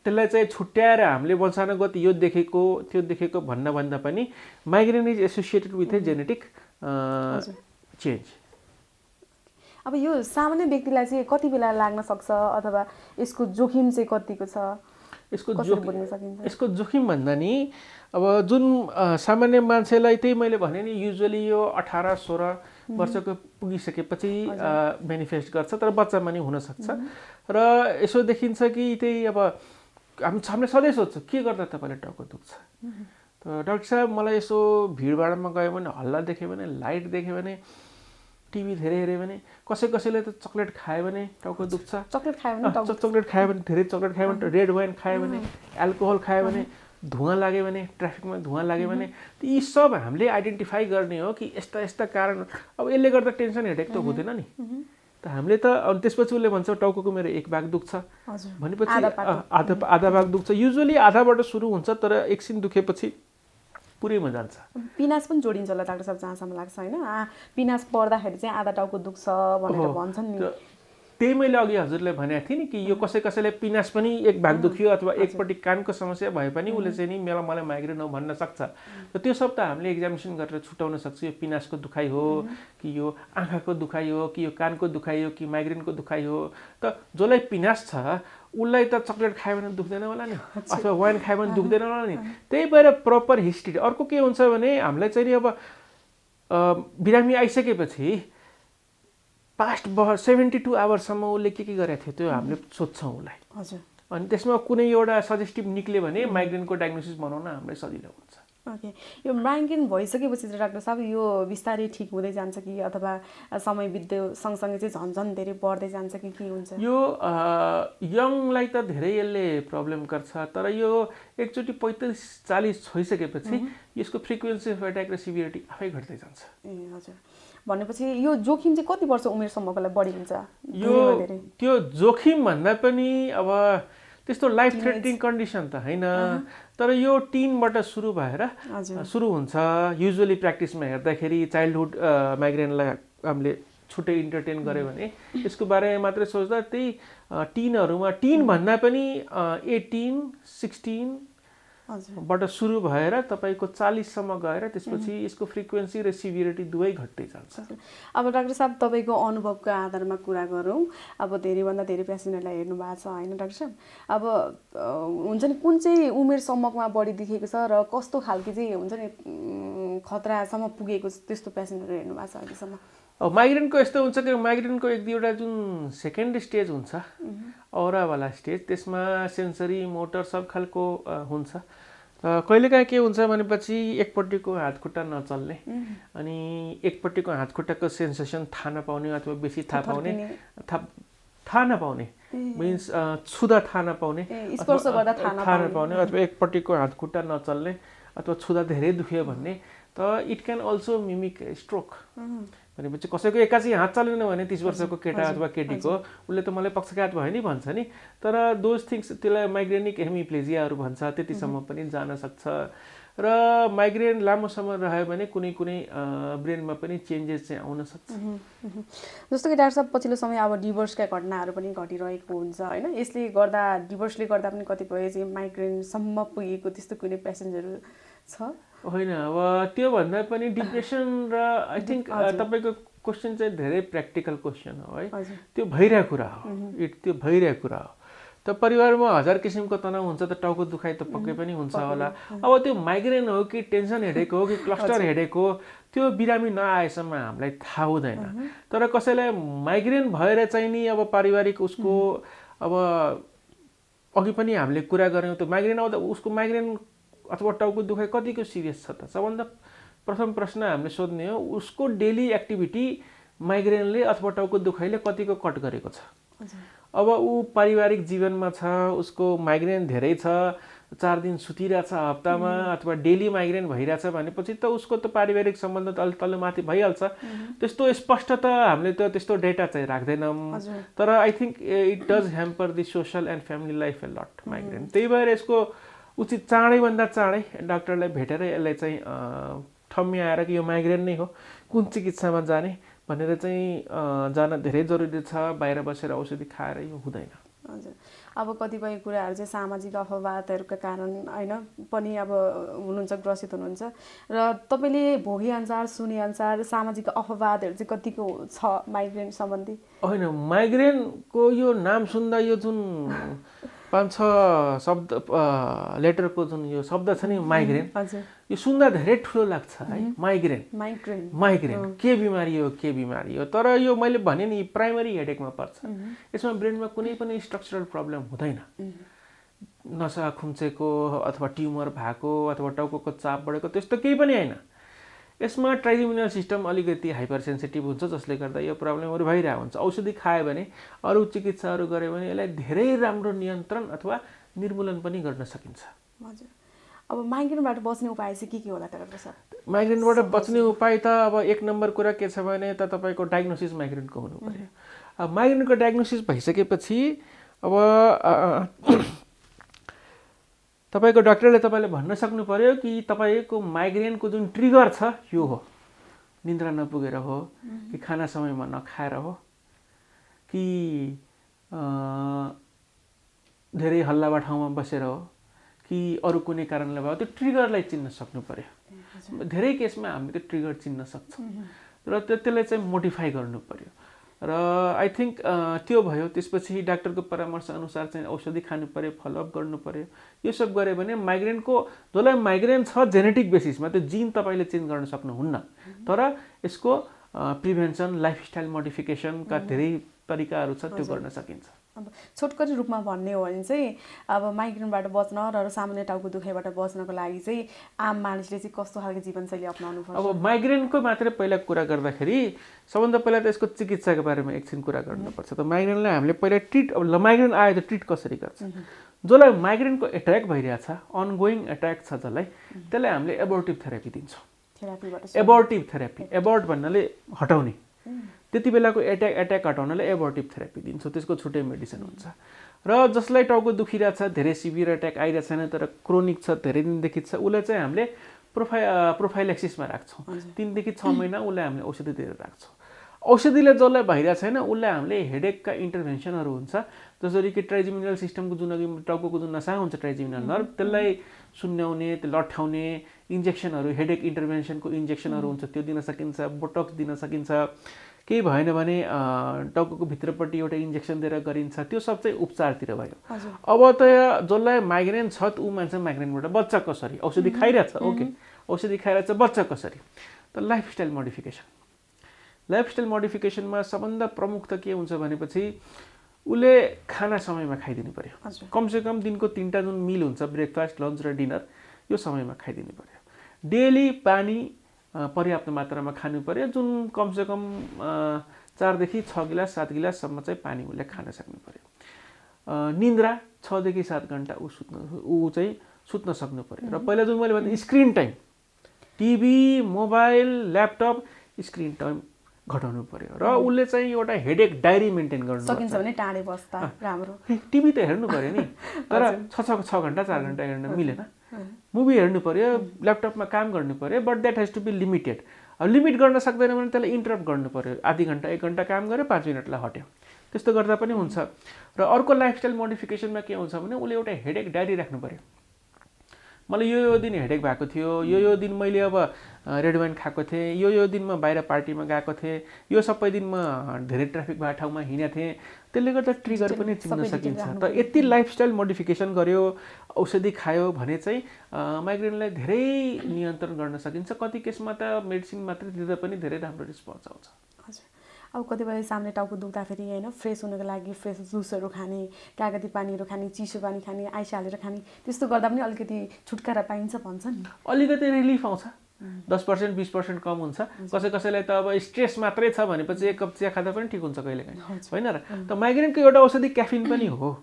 त्यसलाई चाहिँ छुट्याएर हामीले वंशानुगत यो देखेको त्यो देखेको भन्दा पनि migraine is associated with a genetic change. अब यो सामान्य व्यक्तिलाई चाहिँ कति बेला लाग्न सक्छ अथवा यसको जोखिम चाहिँ कतिको छ? यसको जोखिम भन्दा नि अब जुन सामान्य मान्छेलाई त्यही मैले भने नि युजुअली यो 18-16 वर्षको पुगिसकेपछि मेनिफेस्ट गर्छ, तर बच्चामा नि हुनसक्छ। र यसो देखिन्छ कि त्यही अब हामीले सधैँ सोध्छौँ के गर्दा तपाईँलाई टाउको दुख्छ? त डाक्टर साहब मलाई यसो भिडभाडमा गयो भने, हल्ला देख्यो भने, लाइट देख्यो भने, टिभी धेरै हेऱ्यो भने, कसैले त चक्लेट खायो भने टाउको दुख्छ। चक्लेट खायो भने धेरै चक्लेट खायो भने, रेड वाइन खायो भने, एल्कोहल खायो भने, धुवाँ लाग्यो भने, ट्राफिकमा धुवाँ लाग्यो भने, यी सब हामीले आइडेन्टिफाई गर्ने हो कि यस्ता यस्ता कारण। अब यसले गर्दा टेन्सन हेडेक त हुँदैन नि। त हामीले त अनि त्यसपछि उसले भन्छ टाउको मेरो एक भाग दुख्छ भनेपछि आधा भाग दुख्छ। युजुअली आधाबाट सुरु हुन्छ तर एकछिन दुखेपछि पुरैमा जान्छ। पिनास पनि जोडिन्छ होला डाक्टर साहब जहाँसम्म लाग्छ होइन? पिनास पर्दाखेरि चाहिँ आधा टाउको दुख्छ भनेर भन्छन् नि। त्यही मैले अघि हजुरलाई भनेको थिएँ नि कि यो कसैलाई पिनास पनि एक भाग दुख्यो अथवा एकपट्टि कानको समस्या भए पनि उसले चाहिँ नि मलाई माइग्रेन हो भन्न सक्छ। र त्यो सब त हामीले एक्जामिनेसन गरेर छुटाउन सक्छ यो पिनासको दुखाइ हो कि यो आँखाको दुखाइ हो कि यो कानको दुखाइ हो कि माइग्रेनको दुखाइ हो। त जसलाई पिनास छ उसलाई त चक्लेट खायो भने दुख्दैन होला नि, अथवा वाइन खायो भने दुख्दैन होला नि। त्यही भएर प्रपर हिस्ट्री। अर्को के हुन्छ भने हामीलाई चाहिँ नि अब बिरामी आइसकेपछि पास्ट 72 आवर्ससम्म उसले के गरेको थियो त्यो हामीले सोध्छौँ उसलाई। हजुर। अनि त्यसमा कुनै एउटा सजेस्टिभ निक्ल्यो भने माइग्रेनको डायग्नोसिस बनाउन हामीलाई सजिलो हुन्छ। ओके, यो माइग्रेन भइसकेपछि चाहिँ डाक्टर साहब यो बिस्तारै ठिक हुँदै जान्छ कि अथवा समय बित्दै सँगसँगै चाहिँ झन् धेरै बढ्दै जान्छ कि के हुन्छ? यो यङलाई त धेरै यसले प्रब्लम गर्छ, तर यो एकचोटि 45-40 छोइसकेपछि यसको फ्रिक्वेन्सी अफ एट्याक र सिभिरिटी आफै घट्दै जान्छ। ए हजुर, भनेपछि यो जोखिम चाहिँ कति वर्ष उमेरसम्मकोलाई बढी हुन्छ? त्यो जोखिम भन्दा पनि अब त्यस्तो लाइफ थ्रेटनिङ कन्डिसन त होइन, तर यो टिनबाट सुरु भएर सुरु हुन्छ। युजुअली प्र्याक्टिसमा हेर्दाखेरि चाइल्डहुड माइग्रेनलाई हामीले छुट्टै इन्टरटेन गऱ्यो भने यसको बारेमा मात्रै सोच्दा त्यही टिनहरूमा, टिन भन्दा पनि 18-16 बाट सुरु भएर तपाईँको 40 सम्म गएर त्यसपछि यसको फ्रिक्वेन्सी र सिभिरिटी दुवै घट्दै जान्छ। अब डाक्टर साहब तपाईँको अनुभवको आधारमा कुरा गरौँ, अब धेरैभन्दा धेरै पेसेन्टहरूलाई हेर्नु भएको छ होइन डाक्टर साहब? अब हुन्छ नि कुन चाहिँ उमेरसम्ममा बढी देखेको छ र कस्तो खालको चाहिँ हुन्छ नि खतरासम्म पुगेको त्यस्तो पेसेन्टहरू हेर्नु भएको छ अहिलेसम्म? माइग्रेनको यस्तो हुन्छ कि माइग्रेनको एक दुईवटा जुन सेकेन्ड स्टेज हुन्छ औरावाला स्टेज, त्यसमा सेन्सरी मोटर सब खालको हुन्छ। कहिलेकाहीँ के हुन्छ भनेपछि एकपट्टिको हात खुट्टा नचल्ने, अनि एकपट्टिको हात खुट्टाको सेन्सेसन थाहा नपाउने अथवा बेसी थाहा नपाउने मिन्स छुँदा थाहा नपाउने, थाहा नपाउने, अथवा एकपट्टिको हात खुट्टा नचल्ने अथवा छुँदा धेरै दुख्यो भन्ने। त it can also mimic stroke. भनेपछि कसैको एक्कासी हात चलेन भने 30 वर्षको केटा अथवा केटीको उसले त मलाई पक्षघात भयो नि भन्छ नि, तर दोज थिङ्स त्यसलाई माइग्रेनिक हेमिप्लेजियाहरू भन्छ, त्यतिसम्म पनि जान सक्छ। र माइग्रेन लामो समय रह्यो भने कुनै कुनै ब्रेनमा पनि चेन्जेस चाहिँ आउन सक्छ। जस्तो कि डाक्टर साहब पछिल्लो समय अब डिभोर्सका घटनाहरू पनि घटिरहेको हुन्छ होइन? यसले गर्दा डिभोर्सले गर्दा पनि कतिपय चाहिँ माइग्रेनसम्म पुगेको त्यस्तो कुनै पेसेन्टहरू छ? होइन, अब त्यो भन्दा पनि डिप्रेसन र आई थिङ्क तपाईँको क्वेसन चाहिँ धेरै प्र्याक्टिकल क्वेसन हो है। त्यो भइरहेको कुरा हो, त्यो भइरहेको कुरा हो। त परिवारमा 1000 किसिमको तनाव हुन्छ, त टाउको दुखाइ त पक्कै पनि हुन्छ होला। अब त्यो माइग्रेन हो कि टेन्सन हेडेक हो कि क्लस्टर हेडेक हो, त्यो बिरामी नआएसम्म हामीलाई थाहा हुँदैन। तर कसैलाई माइग्रेन भएर चाहिँ नि अब पारिवारिक उसको अब अघि पनि हामीले कुरा गऱ्यौँ, त्यो माइग्रेन आउँदा उसको माइग्रेन अथवा टाउको दुखाइ कतिको सिरियस छ त? सबभन्दा प्रथम प्रश्न हामीले सोध्ने हो उसको डेली एक्टिभिटी माइग्रेनले अथवा टाउको दुखाइले कतिको कट गरेको छ। अब ऊ पारिवारिक जीवनमा छ, उसको माइग्रेन धेरै छ, 4 दिन सुतिरहेछ हप्तामा अथवा डेली माइग्रेन भइरहेछ भनेपछि त उसको त पारिवारिक सम्बन्ध त अलि तल्लोमाथि भइहाल्छ। त्यस्तो स्पष्ट त हामीले त त्यस्तो डेटा चाहिँ राख्दैनौँ, तर I think it does hamper the social and family life a lot migraine. त्यही भएर यसको उचित चाँडैभन्दा चाँडै डाक्टरलाई भेटेर यसलाई चाहिँ ठम्म्याएर कि यो माइग्रेन नै हो, कुन चिकित्सामा जाने भनेर चाहिँ जान धेरै जरुरी छ। बाहिर बसेर औषधि खाएर यो हुँदैन। हजुर, अब कतिपय कुराहरू चाहिँ सामाजिक अफवादहरूका कारण होइन पनि अब हुनुहुन्छ, ग्रसित हुनुहुन्छ, र तपाईँले भोगेअनुसार सुनेअनुसार सामाजिक अफवादहरू चाहिँ कतिको छ माइग्रेन सम्बन्धी? होइन, माइग्रेनको यो नाम सुन्दा यो जुन 5-6 शब्द लेटरको जुन यो शब्द छ नि माइग्रेन, यो सुन्दा धेरै ठुलो लाग्छ है। माइग्रेन के बिमारी हो, तर यो मैले भने नि प्राइमरी हेडेकमा पर्छ। यसमा ब्रेनमा कुनै पनि स्ट्रक्चरल प्रब्लम हुँदैन, नसा खुम्चेको अथवा ट्युमर भएको अथवा टाउको चाप बढेको त्यस्तो केही पनि होइन। यसमा ट्राइजेमिनल सिस्टम अलिकति हाइपर सेन्सिटिभ हुन्छ, जसले गर्दा यो प्रब्लमहरू भइरहेको हुन्छ। औषधि खायो भने, अरू चिकित्साहरू गऱ्यो भने यसलाई धेरै राम्रो नियन्त्रण अथवा निर्मूलन पनि गर्न सकिन्छ। हजुर, अब माइग्रेनबाट बच्ने उपाय चाहिँ के होला त डाक्टर साहब? माइग्रेनबाट बच्ने उपाय त अब 1 नम्बर कुरा के छ भने त तपाईँको डायग्नोसिस माइग्रेनको हुनु पर्यो। अब माइग्रेनको डायग्नोसिस भइसकेपछि अब तपाईँको डाक्टरले तपाईँले भन्न सक्नु पर्यो कि तपाईँको माइग्रेनको जुन ट्रिगर छ यो हो, निन्द्रा नपुगेर हो कि खाना समयमा नखाएर हो कि धेरै हल्लावा ठाउँमा बसेर हो कि अरू कुनै कारणले भयो, त्यो ट्रिगरलाई चिन्न सक्नु पर्यो। धेरै केसमा हामीले त्यो ट्रिगर चिन्न सक्छौँ र त्यसलाई चाहिँ मोडिफाई गर्नु पर्यो। र आई थिङ्क त्यो भयो। त्यसपछि डाक्टरको परामर्श अनुसार चाहिँ औषधि खानु पर्यो, फलोअप गर्नु पर्यो। यो सब गऱ्यो भने माइग्रेनको जसलाई माइग्रेन छ जेनेटिक बेसिसमा त्यो जिन तपाईँले चेन्ज गर्न सक्नुहुन्न, तर यसको प्रिभेन्सन लाइफस्टाइल मोडिफिकेसनका धेरै तरिकाहरू छ, त्यो गर्न सकिन्छ। अब छोटकरी रूपमा भन्ने हो भने चाहिँ अब माइग्रेनबाट बच्न र सामान्य टाउको दुखाइबाट बच्नको लागि चाहिँ आम मानिसले चाहिँ कस्तो खालको जीवनशैली अपनाउनु पर्छ? अब माइग्रेनको मात्रै पहिला कुरा गर्दाखेरि सबभन्दा पहिला त यसको चिकित्साको बारेमा एकछिन कुरा गर्नुपर्छ। त माइग्रेनलाई हामीले पहिला अब माइग्रेन आयो त ट्रिट कसरी गर्छ? जसलाई माइग्रेनको एट्याक भइरहेछ, अनगोइङ एट्याक छ जसलाई, त्यसलाई हामीले एबोर्टिभ थेरापी दिन्छौँ। एबोर्टिभ थेरापी, एबोर्ट भन्नाले हटाउने, त्यति बेलाको एट्याक हटाउनलाई एबोर्टिभ थेरापी दिन्छौँ। त्यसको छुट्टै मेडिसिन हुन्छ। र जसलाई टाउको दुखिरहेछ, धेरै सिभियर एट्याक आइरहेको छैन तर क्रोनिक छ, धेरै दिनदेखि छ, उसलाई चाहिँ हामीले प्रोफाइलेक्सिसमा राख्छौँ। 3 देखि 6 महिना उसलाई हामीले औषधि दिएर राख्छौँ। औषधिले जसलाई भइरहेको छैन उसलाई हामीले हेडेकका इन्टरभेन्सनहरू हुन्छ, जसरी कि ट्राइजेमिनल सिस्टमको जुन अघि टाउको जुन नसा हुन्छ ट्राइजेमिनल नर्भ, त्यसलाई सुन्याउने, त्यसलाई लट्ठाउने इन्जेक्सनहरू, हेडेक इन्टरभेन्सनको इन्जेक्सनहरू हुन्छ, त्यो दिन सकिन्छ। बोटक्स दिन सकिन्छ। केही भएन भने टाउको भित्रपट्टि एउटा इन्जेक्सन दिएर गरिन्छ। त्यो सब चाहिँ उपचारतिर भयो। अब त जसलाई माइग्रेन छ ऊ मान्छे माइग्रेनबाट बच्छ कसरी? औषधि खाइरहेछ, ओके, औषधि खाइरहेछ, बच्छ कसरी? त लाइफस्टाइल मोडिफिकेसनमा सबभन्दा प्रमुख त के हुन्छ भनेपछि उसले खाना समयमा खाइदिनु पर्यो। कमसेकम दिनको 3टा जुन मिल हुन्छ, ब्रेकफास्ट, लन्च र डिनर, यो समयमा खाइदिनु पर्यो। डेली पानी पर्याप्त मात्रामा खानु पर्यो, जुन कमसेकम 4 देखि 6 गिलास 7 गिलाससम्म चाहिँ पानी उसले खान सक्नु पर्यो। निन्द्रा 6 देखि 7 घण्टा ऊ चाहिँ सुत्न सक्नु पर्यो। र पहिला जुन मैले भने screen time, TV, mobile, laptop, screen time घटाउनु पर्यो। र उसले चाहिँ एउटा हेडेक डायरी मेन्टेन गर्नु सकिन्छ भने टाढे बस्दा राम्रो। टिभी त हेर्नु पर्यो नि, तर 6 घण्टा 4 घण्टा हेर्न मिलेन। मुभी हेर्नु पर्यो, ल्यापटपमा काम गर्नु पर्यो, but that has to be limited. अब लिमिट गर्न सक्दैन भने त्यसलाई इन्टरप्ट गर्नु पर्यो। आधी घण्टा 1 घण्टा काम गर्यो, 5 मिनटलाई हट्यो, त्यस्तो गर्दा पनि हुन्छ। र अर्को लाइफस्टाइल मोडिफिकेसनमा के हुन्छ भने उसले एउटा हेडेक डायरी राख्नु पर्यो। मलाई यो दिन हेडेक भएको थियो, यो दिन मैले अब रेड वाइन खाएको थिएँ, यो दिन म बाहिर पार्टीमा गएको थिएँ, यो सबै दिन म धेरै ट्राफिक भएको ठाउँमा हिँडेको थिएँ, त्यसले गर्दा ट्रिगर पनि चिन्न सकिन्छ। त यति लाइफस्टाइल मोडिफिकेसन गर्यो, औषधि खायो भने चाहिँ माइग्रेनलाई धेरै नियन्त्रण गर्न सकिन्छ। कति केसमा त मेडिसिन मात्रै दिँदा पनि धेरै राम्रो रिस्पोन्स आउँछ। हजुर। अब कतिपय सामने टाउको दुख्दाखेरि होइन फ्रेस हुनको लागि फ्रेस जुसहरू खाने, कागती पानीहरू खाने, चिसो पानी खाने, आइस हालेर खाने, त्यस्तो गर्दा पनि अलिकति छुटकारा पाइन्छ भन्छ नि। अलिकति रिलिफ आउँछ, 10% 20% कम हुन्छ। कसैलाई त अब स्ट्रेस मात्रै छ भनेपछि 1 कप चिया खाँदा पनि ठिक हुन्छ कहिलेकाहीँ, होइन र? त माइग्रेनको एउटा औषधि क्याफिन पनि हो।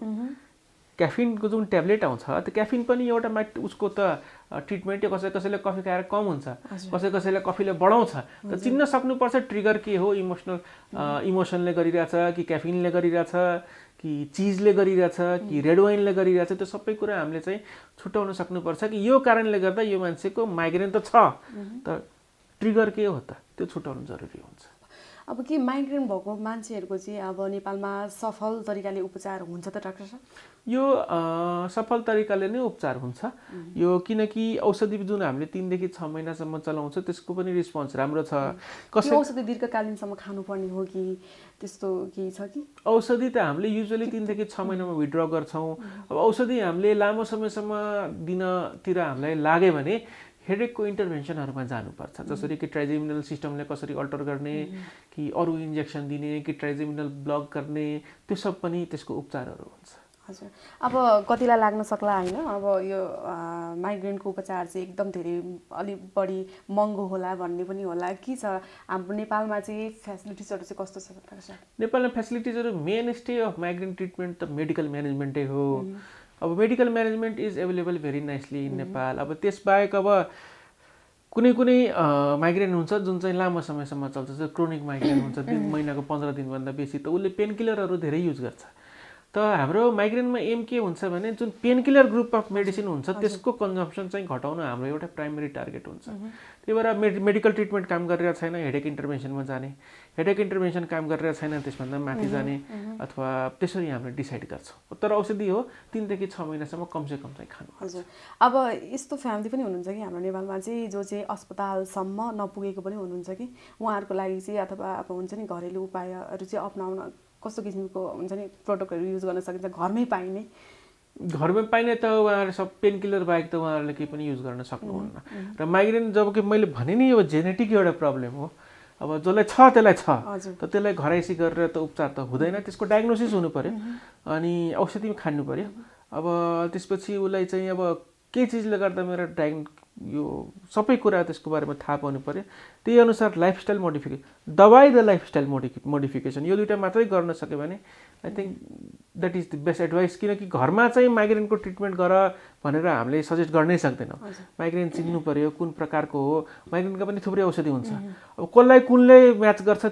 क्याफिनको जुन ट्याब्लेट आउँछ त्यो क्याफिन पनि एउटा उसको त ट्रिटमेन्टै कसैलाई कफी खाएर कम हुन्छ, कसैलाई कफीले बढाउँछ। त चिन्न सक्नुपर्छ ट्रिगर के हो, इमोसनले गरिरहेछ कि क्याफिनले गरिरहेछ कि चिजले गरिरहेछ कि रेड वाइनले गरिरहेछ, त्यो सबै कुरा हामीले चाहिँ छुट्याउन सक्नुपर्छ कि यो कारणले गर्दा यो मान्छेको माइग्रेन त छ, त ट्रिगर के हो त त्यो छुट्याउनु जरुरी हुन्छ। अब के माइग्रेन भएको मान्छेहरूको चाहिँ अब नेपालमा सफल तरिकाले उपचार हुन्छ त डाक्टर साहब? यो सफल तरिकाले नै उपचार हुन्छ। यो किनकि औषधि जुन हामीले 3 देखि 6 महिनासम्म चलाउँछ त्यसको पनि रिस्पोन्स राम्रो छ। औषधि दीर्घकालीनसम्म खानुपर्ने हो कि त्यस्तो केही छ कि? औषधि त हामीले युजुअली 3 देखि 6 महिनामा विथड्र गर्छौँ। अब औषधि हामीले लामो समयसम्म दिनतिर हामीलाई लाग्यो भने हेडेकको इन्टरभेन्सनहरूमा जानुपर्छ, जसरी कि ट्राइजेमिनल सिस्टमले कसरी अल्टर गर्ने, कि अरू इन्जेक्सन दिने, कि ट्राइजेमिनल ब्लक गर्ने, त्यो सब पनि त्यसको उपचारहरू हुन्छ। हजुर। अब कतिलाई लाग्न सक्ला होइन, अब यो माइग्रेनको उपचार चाहिँ एकदम धेरै अलिक बढी महँगो होला भन्ने पनि होला, के छ हाम्रो नेपालमा चाहिँ फेसिलिटिजहरू चाहिँ कस्तो छ डाक्टर साहब? नेपालमा फेसिलिटिजहरू main stay of migraine treatment त मेडिकल म्यानेजमेन्टै हो। अब medical management is available very nicely in Nepal. अब त्यसबाहेक अब कुनै माइग्रेन हुन्छ जुन चाहिँ लामो समयसम्म चल्छ, जस्तो क्रोनिक माइग्रेन हुन्छ, महिनाको 15 दिनभन्दा बेसी, त उसले पेनकिलरहरू धेरै युज गर्छ। त हाम्रो माइग्रेनमा एम के हुन्छ भने जुन पेनकिलर ग्रुप अफ मेडिसिन हुन्छ त्यसको कन्जम्पसन चाहिँ घटाउन हाम्रो एउटा प्राइमेरी टार्गेट हुन्छ। त्यही भएर मेडिकल ट्रिटमेन्ट काम गरिरहेको छैन हेडेक इन्टरभेन्सनमा जाने, हेडेक इन्टरभेन्सन काम गरिरहेको छैन त्यसभन्दा माथि जाने, अथवा त्यसरी हामीले डिसाइड गर्छौँ। तर औषधि हो 3 देखि 6 महिनासम्म कमसेकम चाहिँ खानु। हजुर। अब यस्तो फ्यामिली पनि हुनुहुन्छ कि हाम्रो नेपालमा चाहिँ जो चाहिँ अस्पतालसम्म नपुगेको पनि हुनुहुन्छ कि उहाँहरूको लागि चाहिँ अथवा अब हुन्छ नि घरेलु उपायहरू चाहिँ अपनाउन कस्तो किसिमको हुन्छ नि प्रोडक्टहरू युज गर्न सकिन्छ घरमै पाइने? घरमै पाइने त उहाँहरू सब पेनकिलर बाहेक त उहाँहरूले केही पनि युज गर्न सक्नुहुन्न। र माइग्रेन जब कि मैले भने नि यो जेनेटिक एउटा प्रब्लम हो। अब जसलाई छ त्यसलाई छ हजुर। त त्यसलाई घरैसी गरेर त उपचार त हुँदैन, त्यसको डायग्नोसिस हुनु पर्यो अनि औषधि पनि खानु पर्यो। अब त्यसपछि उसलाई चाहिँ अब के चिजले गर्दा मेरो यो सबै कुरा त्यसको बारेमा थाहा पाउनु पर्यो। त्यही अनुसार लाइफस्टाइल मोडिफिकेसन, दबाई र लाइफस्टाइल मोडिफिकेसन यो दुइटा मात्रै गर्न सक्यो भने I think that is the best advice. किनकि घरमा चाहिँ माइग्रेनको ट्रिटमेन्ट गर भनेर हामीले सजेस्ट गर्नै सक्दैनौँ। माइग्रेन चिन्नु पर्यो कुन प्रकारको हो, माइग्रेनका पनि थुप्रै औषधि हुन्छ। अब कसलाई कुनले म्याच गर्छ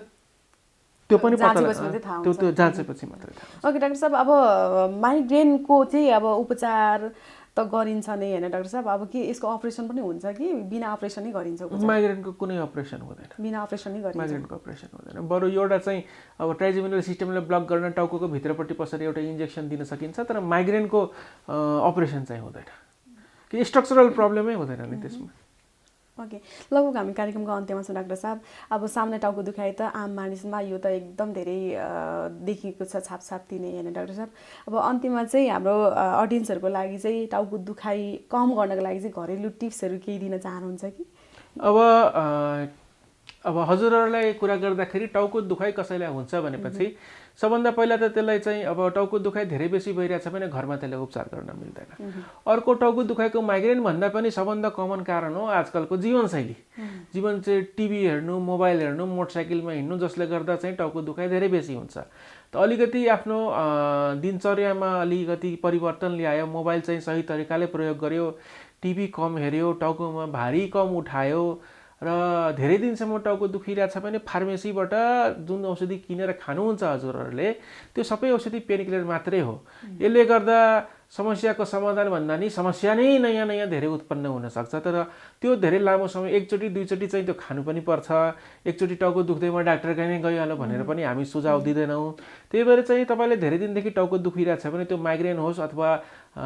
त्यो पनि त्यो जाँचेपछि मात्रै थाहा। ओके डाक्टर साहब, अब माइग्रेनको चाहिँ अब उपचार त गरिन्छ नै होइन डाक्टर साहब, अब के यसको अपरेसन पनि हुन्छ कि बिना अपरेसनै गरिन्छ? माइग्रेनको कुनै अपरेसन हुँदैन, बिना अपरेसनै गरिन्छ। माइग्रेनको अपरेसन हुँदैन। बरु एउटा चाहिँ अब ट्राइजेमिनल सिस्टमलाई ब्लक गर्न टाउको भित्रपट्टि पसेर एउटा इन्जेक्सन दिन सकिन्छ, तर माइग्रेनको अपरेसन चाहिँ हुँदैन कि स्ट्रक्चरल प्रब्लमै हुँदैन नि त्यसमा। ओके, लगभग हामी कार्यक्रमको अन्त्यमा छौँ डाक्टर साहब। अब सामान्य टाउको दुखाइ त आम मानिसमा यो त एकदम धेरै देखिएको छ, छापछाप्ती नै होइन डाक्टर साहब। अब अन्त्यमा चाहिँ हाम्रो अडियन्सहरूको लागि चाहिँ टाउको दुखाइ कम गर्नको लागि चाहिँ घरेलु टिप्सहरू केही दिन चाहनुहुन्छ कि? अब हजुरहरूलाई कुरा गर्दाखेरि टाउको दुखाइ कसैलाई हुन्छ भनेपछि सबभन्दा पहिला त त्यसलाई चाहिँ अब टाउको दुखाइ धेरै बेसी भइरहेछ भने घरमा त्यसलाई उपचार गर्न मिल्दैन। अर्को टाउको दुखाइको माइग्रेन भन्दा पनि सबभन्दा कमन कारण हो आजकलको जीवनशैली। जीवन चाहिँ टिभी हेर्नु, मोबाइल हेर्नु, मोटरसाइकलमा हिँड्नु, जसले गर्दा चाहिँ टाउको दुखाइ धेरै बेसी हुन्छ। त अलिकति आफ्नो दिनचर्यामा अलिकति परिवर्तन ल्यायो, मोबाइल चाहिँ सही तरिकाले प्रयोग गर्यो, टिभी कम हेऱ्यो, टाउकोमा भारी कम उठायो र धेरै दिनसम्म टाउको दुखिरहेछ भने फार्मेसीबाट जुन औषधि किनेर खानुहुन्छ हजुरहरूले त्यो सबै औषधि पेनकिलर मात्रै हो। यसले गर्दा समस्याको समाधान भन्दा नि समस्या नै नयाँ नयाँ धेरै उत्पन्न हुनसक्छ। तर त्यो धेरै लामो समय एकचोटि दुईचोटि चाहिँ त्यो खानु पनि पर्छ। एकचोटि टाउको दुख्दैमा डाक्टर कहीँ नै गइहाल्यो भनेर पनि हामी सुझाव दिँदैनौँ। त्यही भएर चाहिँ तपाईँले धेरै दिनदेखि टाउको दुखिरहेछ भने त्यो माइग्रेन होस् अथवा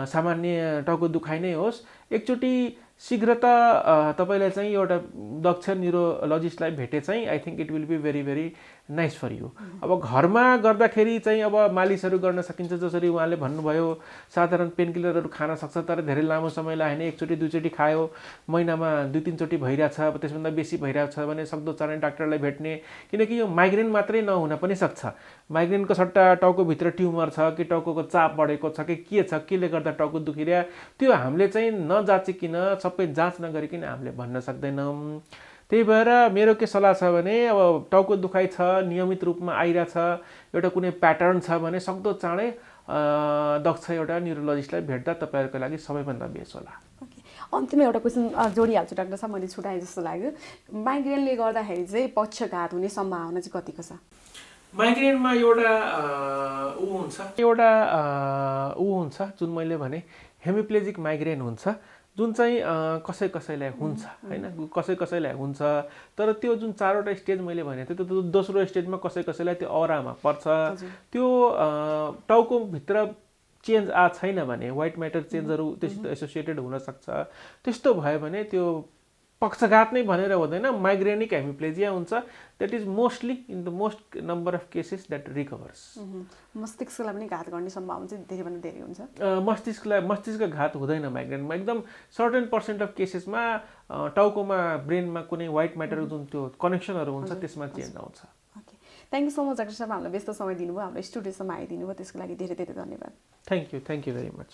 सामान्य टाउको दुखाइ नै होस्, एकचोटि शीघ्रता तपाईँलाई चाहिँ एउटा दक्ष न्युरोलोजिस्टलाई भेटे चाहिँ I think it will be very very nice for you. अब घरमा गर्दाखेरि चाहिँ अब मालिसहरू गर्न सकिन्छ, जसरी उहाँले भन्नुभयो साधारण पेनकिलरहरू खान सक्छ, तर धेरै लामो समय लाग्यो भने एकचोटि दुईचोटि खायो, महिनामा 2-3 चोटि भइरहेछ, त्यसभन्दा बेसी भइरहेछ भने सक्दो चाँडै डाक्टरलाई भेट्ने। किनकि यो माइग्रेन मात्रै नहुन पनि सक्छ। माइग्रेनको सट्टा टाउकोभित्र ट्युमर छ कि टाउकोको चाप बढेको छ कि के छ, केले गर्दा टाउको दुखिरह्यो, त्यो हामीले चाहिँ नजाँचिकन सबै जाँच नगरिकन हामीले भन्न सक्दैनौँ। त्यही भएर मेरो के सल्लाह छ भने अब टाउको दुखाइ छ, नियमित रूपमा आइरहेछ, एउटा कुनै प्याटर्न छ भने सक्दो चाँडै दक्ष एउटा न्युरोलोजिस्टलाई भेट्दा तपाईँहरूको लागि सबैभन्दा बेस्ट होला। अन्तिममा एउटा क्वेसन जोडिहाल्छु डाक्टर साहब, मैले छुटाएँ जस्तो लाग्यो। माइग्रेनले गर्दाखेरि चाहिँ पक्षघात हुने सम्भावना चाहिँ कतिको छ? माइग्रेनमा एउटा हुन्छ जुन मैले भने हेमिप्लेजिक माइग्रेन हुन्छ, जुन चाहिँ कसै कसैलाई हुन्छ होइन, कसै कसैलाई हुन्छ। तर त्यो जुन 4वटा स्टेज मैले भनेको थिएँ त्यो दोस्रो स्टेजमा कसै कसैलाई त्यो औरामा पर्छ। त्यो टाउकोभित्र चेन्ज छैन भने, व्हाइट म्याटर चेन्जहरू त्यस्तो एसोसिएटेड हुनसक्छ। त्यस्तो भयो भने त्यो पक्षघात नै भनेर हुँदैन, माइग्रेनिक हेमिप्लेजिया हुन्छ। That is mostly in the most number of cases that recovers. मस्तिष्कलाई पनि घात गर्ने सम्भावना चाहिँ धेरैभन्दा धेरै हुन्छ। मस्तिष्क घात हुँदैन माइग्रेनमा। एकदम सर्टेन % अफ केसेसमा टाउकोमा ब्रेनमा कुनै व्हाइट म्याटर जुन त्यो कनेक्सनहरू हुन्छ त्यसमा चेन्ज आउँछ। Okay, thank you so much doctor साहब, हामीलाई व्यस्त समय दिनुभयो, हाम्रो स्टुडियोसम्म आइदिनु भयो, त्यसको लागि धेरै धेरै धन्यवाद। Thank you very much.